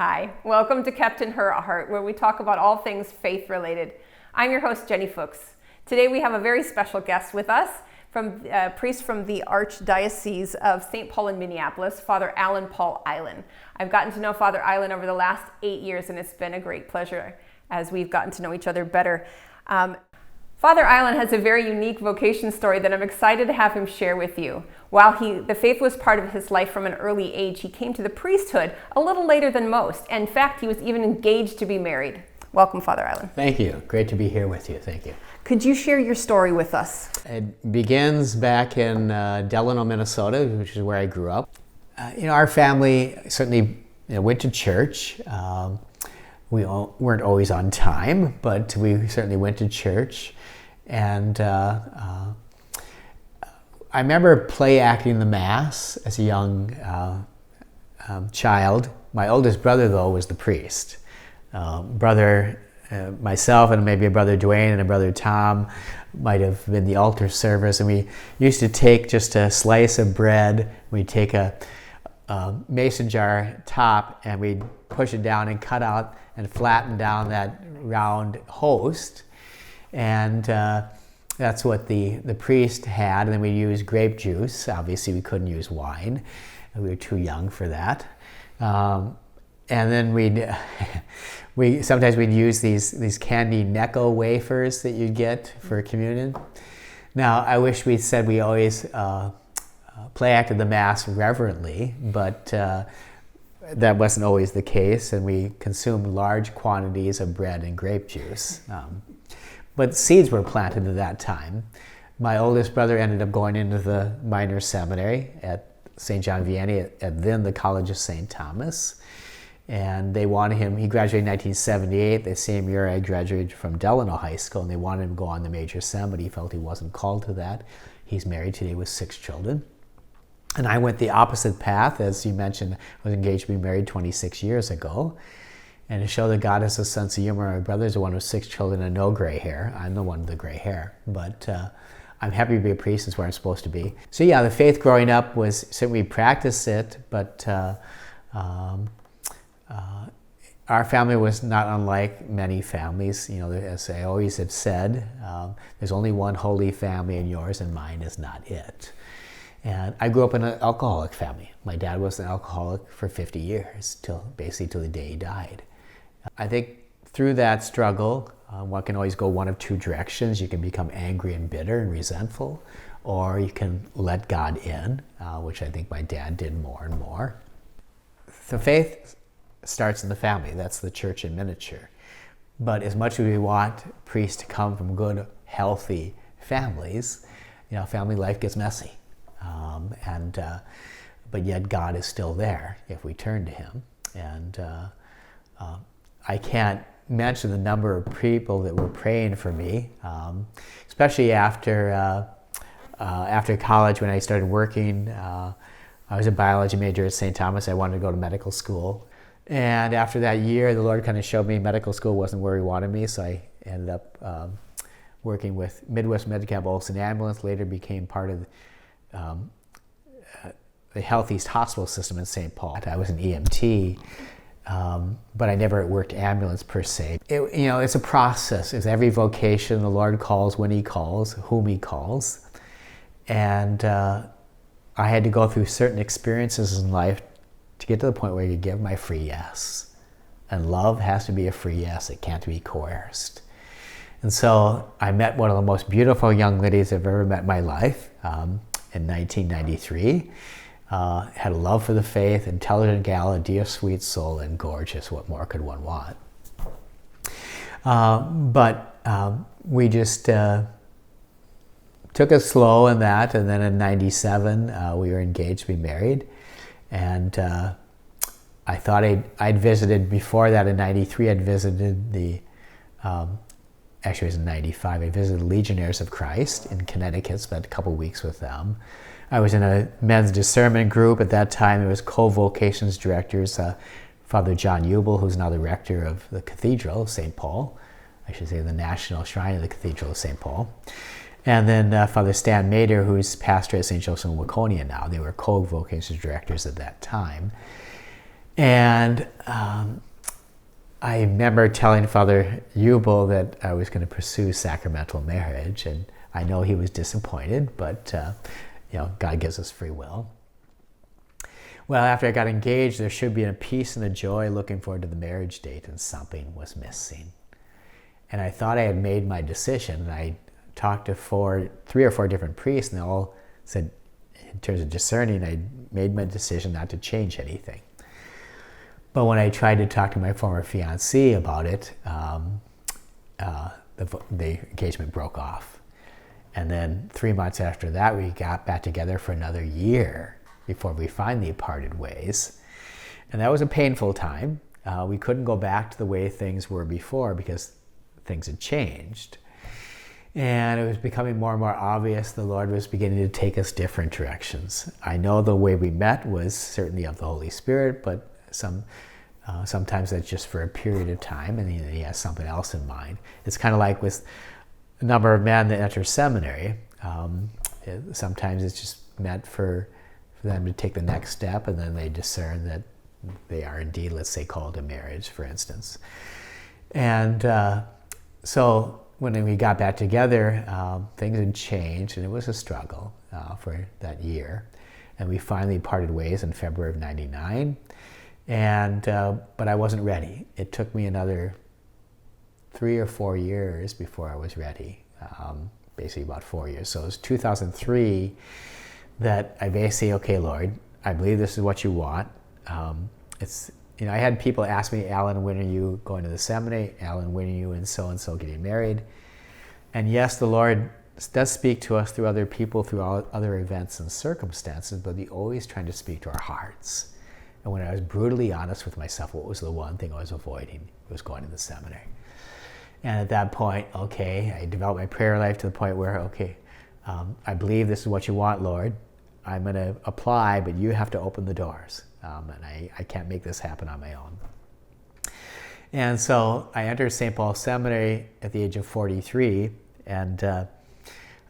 Hi, welcome to Kept in Her Heart, where we talk about all things faith-related. I'm your host, Jenny Fuchs. Today we have a very special guest with us, from a priest from the Archdiocese of St. Paul in Minneapolis, Father Allan Paul Eilen. I've gotten to know Father Eilen over the last 8 years, and it's been a great pleasure as we've gotten to know each other better. Father Eilen has a very unique vocation story that I'm excited to have him share with you. While the faith was part of his life from an early age, he came to the priesthood a little later than most. In fact, he was even engaged to be married. Welcome, Father Eilen. Thank you. Great to be here with you. Thank you. Could you share your story with us? It begins back in Delano, Minnesota, which is where I grew up. Our family certainly went to church. We weren't always on time, but we certainly went to church. And I remember play acting the Mass as a young child. My oldest brother, though, was the priest. Myself and maybe a brother Dwayne and a brother Tom might have been the altar service. And we used to take just a slice of bread. We'd take a mason jar top and we'd push it down and cut out and flatten down that round host. And that's what the priest had. And then we used grape juice. Obviously, we couldn't use wine. We were too young for that. And then sometimes we'd use these candy Necco wafers that you'd get for communion. Now, I wish we said we always play acted the Mass reverently, but that wasn't always the case, and we consumed large quantities of bread and grape juice. But seeds were planted at that time. My oldest brother ended up going into the minor seminary at St. John Vianney, at then the College of St. Thomas. And they wanted him, he graduated in 1978. The same year I graduated from Delano High School, and they wanted him to go on the major sem, but he felt he wasn't called to that. He's married today with 6 children. And I went the opposite path. As you mentioned, I was engaged to be married 26 years ago. And to show that God has a sense of humor, my brother's the one with 6 children and no gray hair. I'm the one with the gray hair. But I'm happy to be a priest. It's where I'm supposed to be. So yeah, the faith growing up was, certainly we practiced it, but our family was not unlike many families. As I always have said, there's only one holy family, and yours and mine is not it. And I grew up in an alcoholic family. My dad was an alcoholic for 50 years, basically till the day he died. I think through that struggle, one can always go one of two directions. You can become angry and bitter and resentful, or you can let God in, which I think my dad did more and more. The faith starts in the family. That's the church in miniature. But as much as we want priests to come from good, healthy families, family life gets messy. But yet God is still there if we turn to Him. And I can't mention the number of people that were praying for me, especially after college when I started working. I was a biology major at St. Thomas. I wanted to go to medical school. And after that year, the Lord kind of showed me medical school wasn't where He wanted me, so I ended up working with Midwest Medicab Olson Ambulance, later became part of the Health East Hospital system in St. Paul. I was an EMT, but I never worked ambulance per se. It's a process. It's every vocation. The Lord calls when He calls, whom He calls. And I had to go through certain experiences in life to get to the point where you give my free yes. And love has to be a free yes. It can't be coerced. And so I met one of the most beautiful young ladies I've ever met in my life in 1993. Had a love for the faith, intelligent gal, a dear sweet soul, and gorgeous. What more could one want? But we just took it slow in that, and then in 97 we were engaged to be married. And I thought I'd visited before that in 93. I'd visited actually it was in 95. I visited the Legionnaires of Christ in Connecticut, spent a couple weeks with them. I was in a men's discernment group. At that time, there was co-vocations directors, Father John Ubel, who's now the rector of the Cathedral of St. Paul. I should say the National Shrine of the Cathedral of St. Paul. And then Father Stan Mader, who's pastor at St. Joseph in Waconia now. They were co-vocations directors at that time. And I remember telling Father Jubel that I was going to pursue sacramental marriage, and I know he was disappointed, but God gives us free will. Well, after I got engaged, there should be a peace and a joy looking forward to the marriage date, and something was missing. And I thought I had made my decision, and I talked to 3 or 4 different priests, and they all said, in terms of discerning, I made my decision not to change anything. But when I tried to talk to my former fiancée about it, the engagement broke off. And then 3 months after that, we got back together for another year before we finally parted ways. And that was a painful time. We couldn't go back to the way things were before because things had changed. And it was becoming more and more obvious the Lord was beginning to take us different directions. I know the way we met was certainly of the Holy Spirit, but sometimes that's just for a period of time, and he has something else in mind. It's kind of like with a number of men that enter seminary. Sometimes it's just meant for them to take the next step, and then they discern that they are indeed, let's say, called to marriage, for instance. And so when we got back together, things had changed, and it was a struggle for that year. And we finally parted ways in February of '99. But I wasn't ready. It took me another 3 or 4 years before I was ready, basically about 4 years. So it was 2003 that I basically, okay, Lord, I believe this is what you want. I had people ask me, Allan, when are you going to the seminary? Allan, when are you and so getting married? And yes, the Lord does speak to us through other people, through other events and circumstances, but He's always trying to speak to our hearts. And when I was brutally honest with myself, what was the one thing I was avoiding? It was going to the seminary. And at that point, okay, I developed my prayer life to the point where, okay, I believe this is what you want, Lord. I'm going to apply, but you have to open the doors. And I can't make this happen on my own. And so I entered St. Paul Seminary at the age of 43, and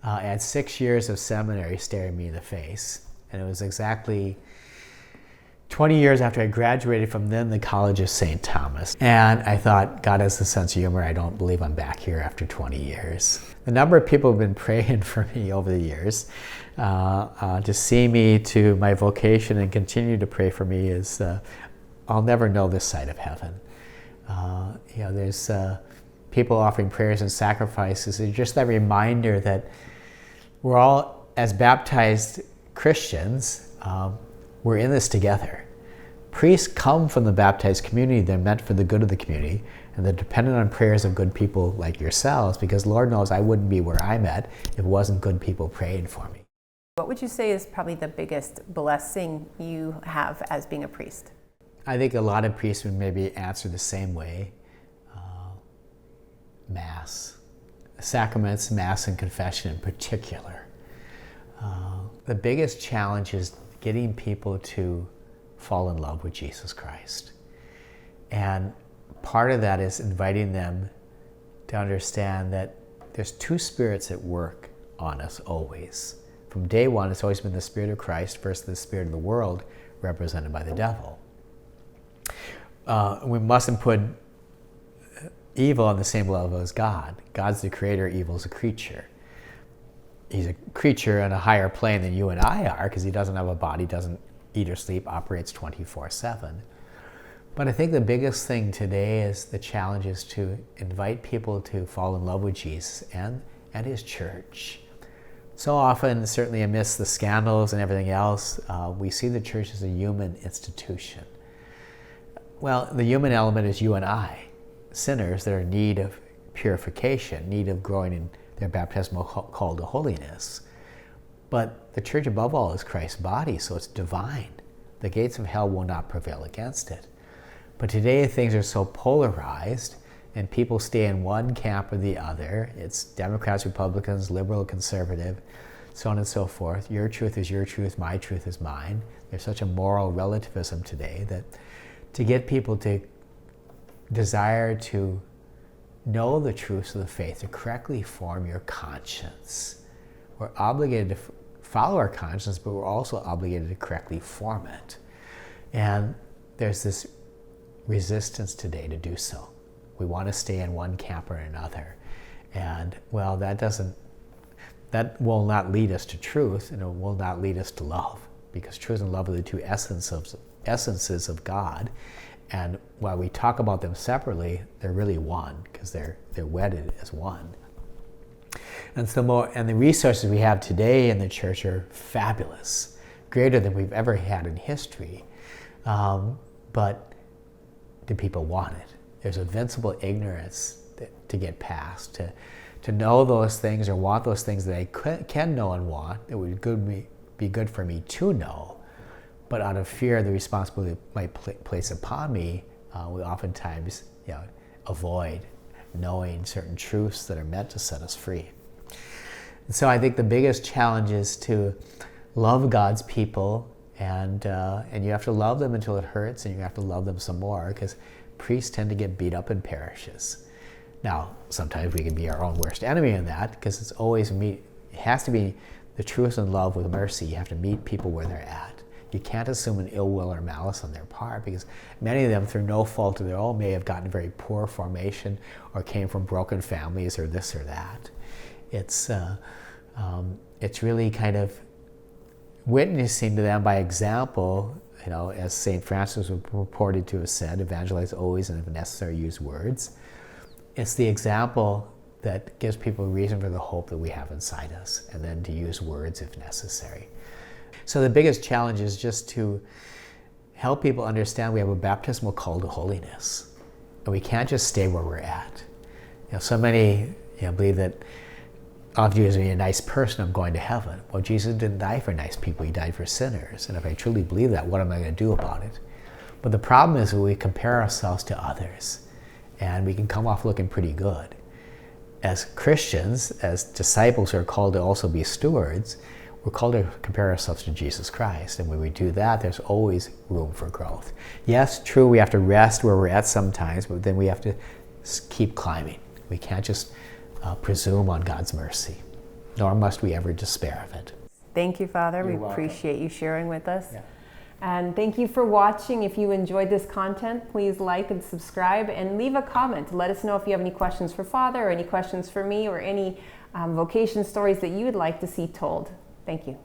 I had 6 years of seminary staring me in the face. And it was exactly 20 years after I graduated from then the College of St. Thomas. And I thought, God has a sense of humor. I don't believe I'm back here after 20 years. The number of people who have been praying for me over the years to see me to my vocation and continue to pray for me is, I'll never know this side of heaven. There's people offering prayers and sacrifices. It's just that reminder that we're all, as baptized Christians, we're in this together. Priests come from the baptized community. They're meant for the good of the community, and they're dependent on prayers of good people like yourselves, because Lord knows I wouldn't be where I'm at if it wasn't good people praying for me. What would you say is probably the biggest blessing you have as being a priest? I think a lot of priests would maybe answer the same way. Mass. Sacraments, Mass, and confession in particular. The biggest challenge is getting people to fall in love with Jesus Christ. And part of that is inviting them to understand that there's 2 spirits at work on us always. From day one, it's always been the Spirit of Christ versus the spirit of the world, represented by the devil. We mustn't put evil on the same level as God. God's the creator, evil's a creature. He's a creature on a higher plane than you and I are, because he doesn't have a body, doesn't eat or sleep, operates 24/7. But I think the biggest thing today is the challenge is to invite people to fall in love with Jesus and his church. So often, certainly amidst the scandals and everything else, we see the church as a human institution. Well, the human element is you and I, sinners that are in need of purification, need of growing in their baptismal call to holiness. But the church above all is Christ's body, so it's divine. The gates of hell will not prevail against it. But today things are so polarized, and people stay in one camp or the other. It's Democrats, Republicans, liberal, conservative, so on and so forth. Your truth is your truth, my truth is mine. There's such a moral relativism today that to get people to desire to know the truths of the faith, to correctly form your conscience. We're obligated to follow our conscience, but we're also obligated to correctly form it. And there's this resistance today to do so. We want to stay in one camp or another. And well, that will not lead us to truth, and it will not lead us to love, because truth and love are the two essences of God. And while we talk about them separately, they're really one, because they're wedded as one. And the resources we have today in the church are fabulous, greater than we've ever had in history. But do people want it? There's a invincible ignorance to get past, to know those things or want those things that I can know and want. It would be good for me to know, but out of fear of the responsibility it might place upon me, we oftentimes avoid knowing certain truths that are meant to set us free. And so I think the biggest challenge is to love God's people, and you have to love them until it hurts, and you have to love them some more, because priests tend to get beat up in parishes. Now, sometimes we can be our own worst enemy in that, because it has to be the truth and love with mercy. You have to meet people where they're at. You can't assume an ill will or malice on their part, because many of them, through no fault of their own, may have gotten very poor formation or came from broken families or this or that. It's really kind of witnessing to them by example, as St. Francis was reported to have said, evangelize always, and if necessary, use words. It's the example that gives people reason for the hope that we have inside us, and then to use words if necessary. So the biggest challenge is just to help people understand we have a baptismal call to holiness, and we can't just stay where we're at. So many believe that all I have to do is be a nice person, I'm going to heaven. Well, Jesus didn't die for nice people, he died for sinners. And if I truly believe that, what am I going to do about it? But the problem is when we compare ourselves to others, and we can come off looking pretty good. As Christians, as disciples who are called to also be stewards, we're called to compare ourselves to Jesus Christ. And when we do that, there's always room for growth. Yes, true, we have to rest where we're at sometimes, but then we have to keep climbing. We can't just presume on God's mercy, nor must we ever despair of it. Thank you, Father. You're we welcome. Appreciate you sharing with us. Yeah. And thank you for watching. If you enjoyed this content, please like and subscribe and leave a comment. Let us know if you have any questions for Father, or any questions for me, or any vocation stories that you would like to see told. Thank you.